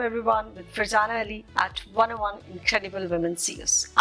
everyone with Farzana Ali at 101 Incredible Women CEOs.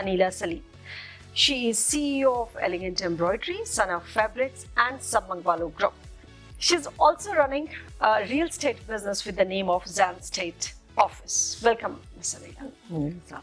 Anila Salim. She is CEO of Elegant Embroidery, Sana Fabrics and Sabmangwalu Group. She is also running a real estate business with the name of Zan State Office. Welcome, Miss Anila.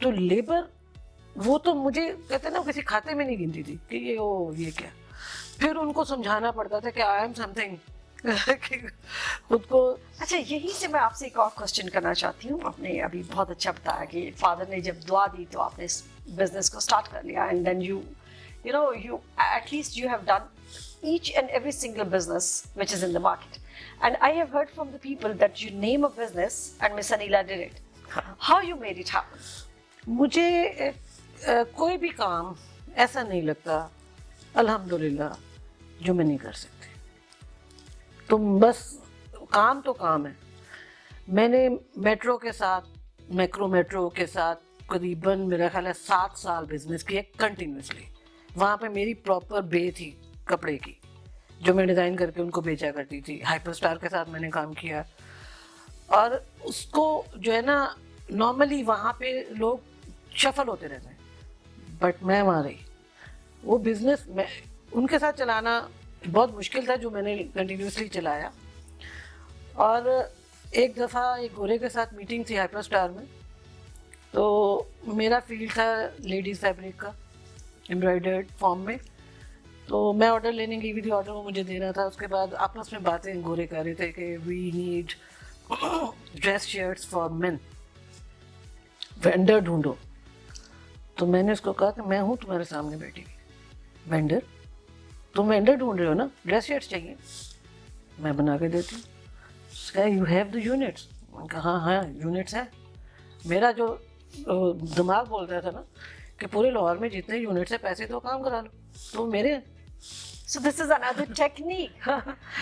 تو labour وہ تو مجھے کہتے ہیں نا کسی کھاتے میں نہیں گنتی تھی کہ یہ کیا. پھر ان کو سمجھانا پڑتا تھا کہ آئی ایم سم تھنگ خود کو. اچھا یہیں سے میں آپ سے ایک اور کوشچن کرنا چاہتی ہوں. آپ نے ابھی بہت اچھا بتایا کہ فادر نے جب دعا دی تو آپ نے اس بزنس کو اسٹارٹ کر لیا, and then you at least you have done each and every single business which is in the market. And I have heard from the people that you name a business and Miss Anila did it. How you made it happen? مجھے کوئی بھی کام ایسا نہیں لگتا الحمدللہ جو میں نہیں کر سکتی. تم بس کام تو کام ہے. میں نے میٹرو کے ساتھ, میکرو میٹرو کے ساتھ قریباً میرا خیال ہے 7 سال بزنس کیا کنٹینیوسلی. وہاں پہ میری پراپر بے تھی کپڑے کی جو میں ڈیزائن کر کے ان کو بیچا کرتی تھی. ہائپر اسٹار کے ساتھ میں نے کام کیا, اور اس کو جو ہے نا نارملی وہاں پہ لوگ شفل ہوتے رہتے ہیں, بٹ میں وہاں رہی. وہ بزنس میں ان کے ساتھ چلانا بہت مشکل تھا جو میں نے کنٹینیوسلی چلایا. اور ایک دفعہ ایک گورے کے ساتھ میٹنگ تھی ہائپر اسٹار میں, تو میرا فیلڈ تھا لیڈیز فیبرک کا امبرائڈرڈ فارم میں. تو میں آرڈر لینے گئی ہوئی تھی, آرڈر وہ مجھے دینا تھا. اس کے بعد آپس میں باتیں گورے کر رہے تھے کہ we need dress shirts for men, vendor ڈھونڈو. تو میں نے اس کو کہا کہ میں ہوں تمہارے سامنے بیٹھی ہوئی وینڈر, تم وینڈر ڈھونڈ رہے ہو نا, ڈریس شرٹس چاہیے, میں بنا کے دیتی ہوں. اس کا یو ہیو دا یونٹس. میں نے کہا ہاں یونٹس ہے. میرا جو دماغ بول رہا تھا نا کہ پورے لاہور میں جتنے یونٹس ہیں پیسے تو کام کرا لو, تو میرے ہیں. So this is another technique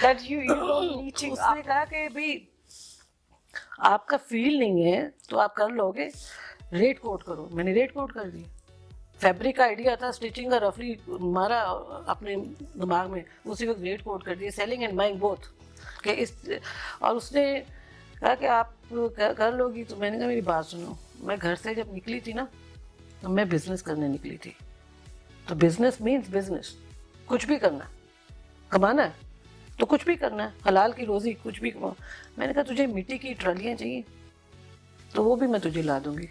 that you don't need to. اس نے کہا کہ بھائی آپ کا فیل نہیں ہے تو آپ کر لو گے, ریٹ کوٹ کرو. میں نے ریٹ کوٹ کر دیا. فیبرک کا آئیڈیا تھا, اسٹیچنگ کا رفلی مارا اپنے دماغ میں, اسی وقت ریٹ کوٹ کر دیا. سیلنگ اینڈ بائنگ بوتھ کہ اس. اور اس نے کہا کہ آپ کر لو گی. تو میں نے کہا میری بات سنو, میں گھر سے جب نکلی تھی نا تو میں بزنس کرنے نکلی تھی. تو بزنس مینس بزنس, کچھ بھی کرنا ہے, کمانا ہے تو کچھ بھی کرنا ہے, حلال کی روزی کچھ بھی کماؤ. میں نے کہا تجھے مٹی کی ٹرالیاں چاہیے تو وہ بھی میں تجھے لا دوں گی,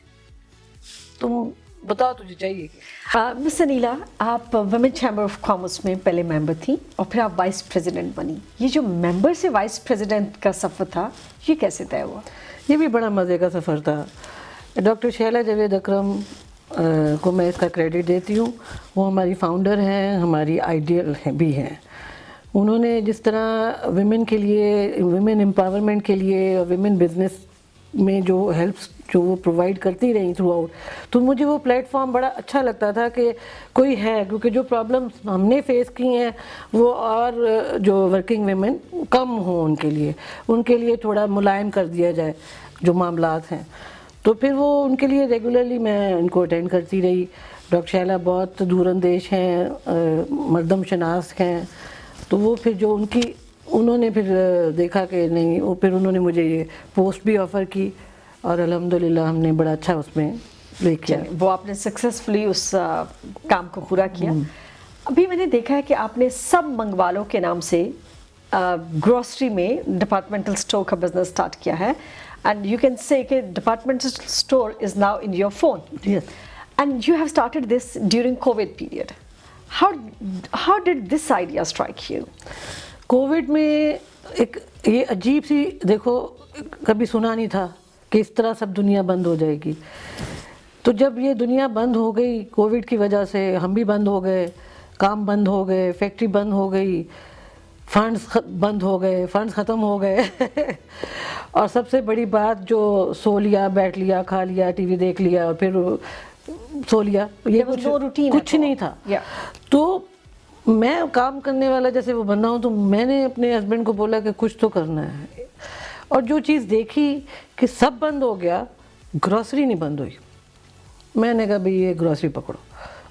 تم بتاؤ تجھے چاہیے کیا. مس انیلا, آپ ویمن چیمبر آف کامرس میں پہلے ممبر تھیں اور پھر آپ وائس پریزیڈنٹ بنی. یہ جو ممبر سے وائس پریزیڈنٹ کا سفر تھا یہ کیسے طے ہوا؟ یہ بھی بڑا مزے کا سفر تھا. ڈاکٹر شیلا جاوید اکرم کو میں اس کا کریڈٹ دیتی ہوں. وہ ہماری فاؤنڈر ہیں, ہماری آئیڈیل بھی ہیں. انہوں نے جس طرح ویمن کے لیے, ویمن امپاورمنٹ کے لیے, ویمن بزنس میں جو ہیلپس جو وہ پرووائڈ کرتی رہی تھرو آؤٹ, تو مجھے وہ پلیٹ فارم بڑا اچھا لگتا تھا کہ کوئی ہے, کیونکہ جو پرابلمس ہم نے فیس کی ہیں وہ اور جو ورکنگ ویمن کم ہوں ان کے لیے تھوڑا ملائم کر دیا جائے جو معاملات ہیں. تو پھر وہ ان کے لیے ریگولرلی میں ان کو اٹینڈ کرتی رہی. ڈاکٹر شیلا بہت دور اندیش ہیں, مردم شناس ہیں. تو وہ پھر جو انہوں نے پھر دیکھا کہ نہیں, وہ پھر انہوں نے مجھے یہ پوسٹ بھی آفر کی, اور الحمدللہ ہم نے بڑا اچھا اس میں لے کیا. وہ آپ نے سکسیزفلی اس کام کو پورا کیا. ابھی میں نے دیکھا ہے کہ آپ نے سب منگوالوں کے نام سے گروسری میں ڈپارٹمنٹل اسٹور کا بزنس اسٹارٹ کیا ہے, اینڈ یو کین سے کہ departmental store is now in your phone. Yes. And you have started this during Covid period. How did this idea strike you? Covid میں ایک یہ عجیب سی, دیکھو کبھی سنا نہیں تھا کہ اس طرح سب دنیا بند ہو جائے گی. تو جب یہ دنیا بند ہو گئی کووڈ کی وجہ سے, ہم بھی بند ہو گئے, کام بند ہو گئے, فیکٹری بند ہو گئی, فنڈز بند ہو گئے, فنڈز ختم ہو گئے. اور سب سے بڑی بات جو سو لیا, بیٹھ لیا, کھا لیا, ٹی وی دیکھ لیا اور پھر سو لیا, یہ کچھ نہیں تھا. تو میں کام کرنے والا جیسے وہ بندہ ہوں, تو میں نے اپنے ہسبینڈ کو بولا کہ کچھ تو کرنا ہے. اور جو چیز دیکھی کہ سب بند ہو گیا, گروسری نہیں بند ہوئی. میں نے کہا بھئی یہ گروسری پکڑو,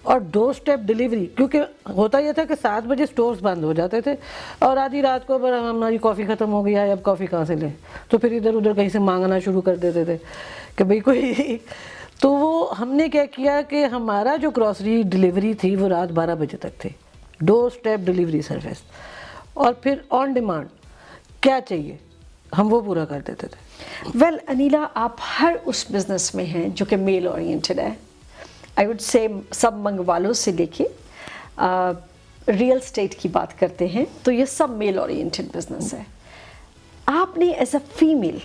اور ڈور اسٹیپ ڈیلیوری. کیونکہ ہوتا یہ تھا کہ 7 بجے سٹورز بند ہو جاتے تھے, اور آدھی رات کو ہماری کافی ختم ہو گئی ہے, اب کافی کہاں سے لیں, تو پھر ادھر ادھر کہیں سے مانگنا شروع کر دیتے تھے کہ بھئی کوئی. تو وہ ہم نے کیا کیا کہ ہمارا جو گروسری ڈیلیوری تھی وہ رات 12 بجے تک تھی, ڈور اسٹیپ ڈیلیوری سروس. اور پھر آن ڈیمانڈ کیا چاہیے, ہم وہ پورا کر دیتے تھے. ویل انیلا, آپ ہر اس بزنس میں ہیں جو کہ میل اورینٹڈ ہے. آئی وڈ سے سب منگ والوں سے لے کے ریئل اسٹیٹ کی بات کرتے ہیں تو یہ سب میل اورینٹڈ بزنس ہے. آپ نے ایز اے فیمیل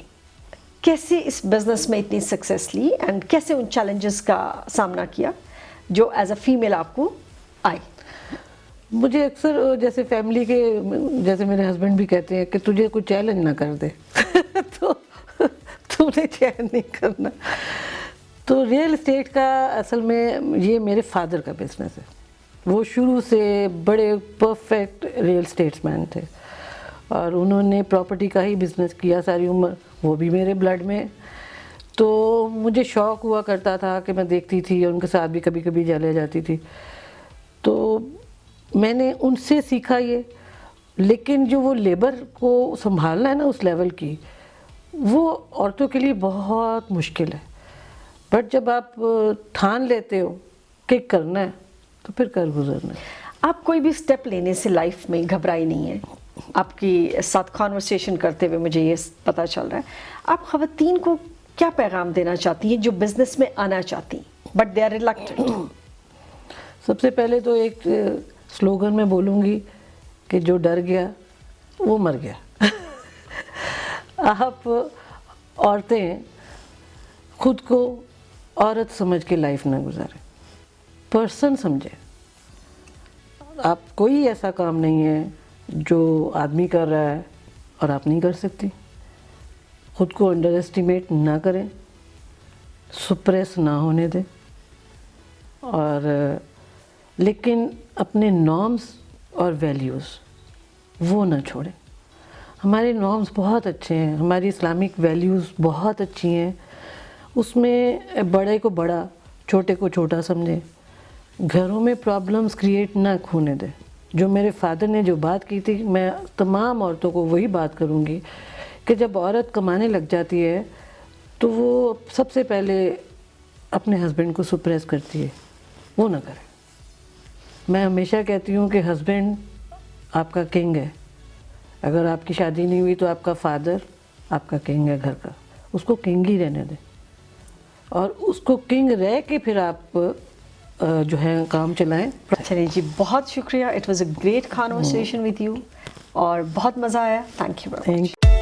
کیسے اس بزنس میں اتنی سکسیس لی اینڈ کیسے ان چیلنجز کا سامنا کیا جو ایز اے فیمیل آپ کو آئے؟ مجھے اکثر جیسے فیملی کے, جیسے میرے ہسبینڈ بھی کہتے ہیں کہ تجھے کوئی چیلنج نہ کر دے تو تم نے چیلنج نہیں کرنا. تو ریئل اسٹیٹ کا اصل میں یہ میرے فادر کا بزنس ہے. وہ شروع سے بڑے پرفیکٹ ریئل اسٹیٹس مین تھے اور انہوں نے پراپرٹی کا ہی بزنس کیا ساری عمر, وہ بھی میرے بلڈ میں. تو مجھے شوق ہوا کرتا تھا کہ میں دیکھتی تھی اور ان کے ساتھ بھی کبھی کبھی چلے جاتی تھی. تو میں نے ان سے سیکھا یہ. لیکن جو وہ لیبر کو سنبھالنا ہے نا اس لیول کی, وہ عورتوں کے لیے بہت مشکل ہے. بٹ جب آپ ٹھان لیتے ہو کہ کرنا ہے تو پھر کر گزرنا ہے. آپ کوئی بھی اسٹیپ لینے سے لائف میں گھبرائی نہیں ہے. آپ کی ساتھ کانورسیشن کرتے ہوئے مجھے یہ پتہ چل رہا ہے آپ خواتین کو کیا پیغام دینا چاہتی ہیں جو بزنس میں آنا چاہتی بٹ دے آر ریلکٹنٹ؟ سب سے پہلے تو ایک سلوگن میں بولوں گی کہ جو ڈر گیا وہ مر گیا. آپ عورتیں خود کو عورت سمجھ کے لائف نہ گزاریں, پرسن سمجھیں. آپ کوئی ایسا کام نہیں ہے جو آدمی کر رہا ہے اور آپ نہیں کر سکتی. خود کو انڈر ایسٹیمیٹ نہ کریں, سپریس نہ ہونے دیں, اور لیکن اپنے نارمز اور ویلیوز وہ نہ چھوڑیں. ہمارے نارمز بہت اچھے ہیں, ہماری اسلامک ویلیوز بہت اچھی ہیں. اس میں بڑے کو بڑا, چھوٹے کو چھوٹا سمجھیں. گھروں میں پرابلمز کریٹ نہ ہونے دیں. جو میرے فادر نے جو بات کی تھی, میں تمام عورتوں کو وہی بات کروں گی کہ جب عورت کمانے لگ جاتی ہے تو وہ سب سے پہلے اپنے ہسبینڈ کو سپریس کرتی ہے, وہ نہ کریں. میں ہمیشہ کہتی ہوں کہ ہسبینڈ آپ کا کنگ ہے. اگر آپ کی شادی نہیں ہوئی تو آپ کا فادر آپ کا کنگ ہے گھر کا, اس کو کنگ ہی رہنے دیں. اور اس کو کنگ رہ کے پھر آپ جو ہے کام چلائیں. چلیں جی, بہت شکریہ. It was a great conversation with you اور بہت مزہ آیا. Thank you very much.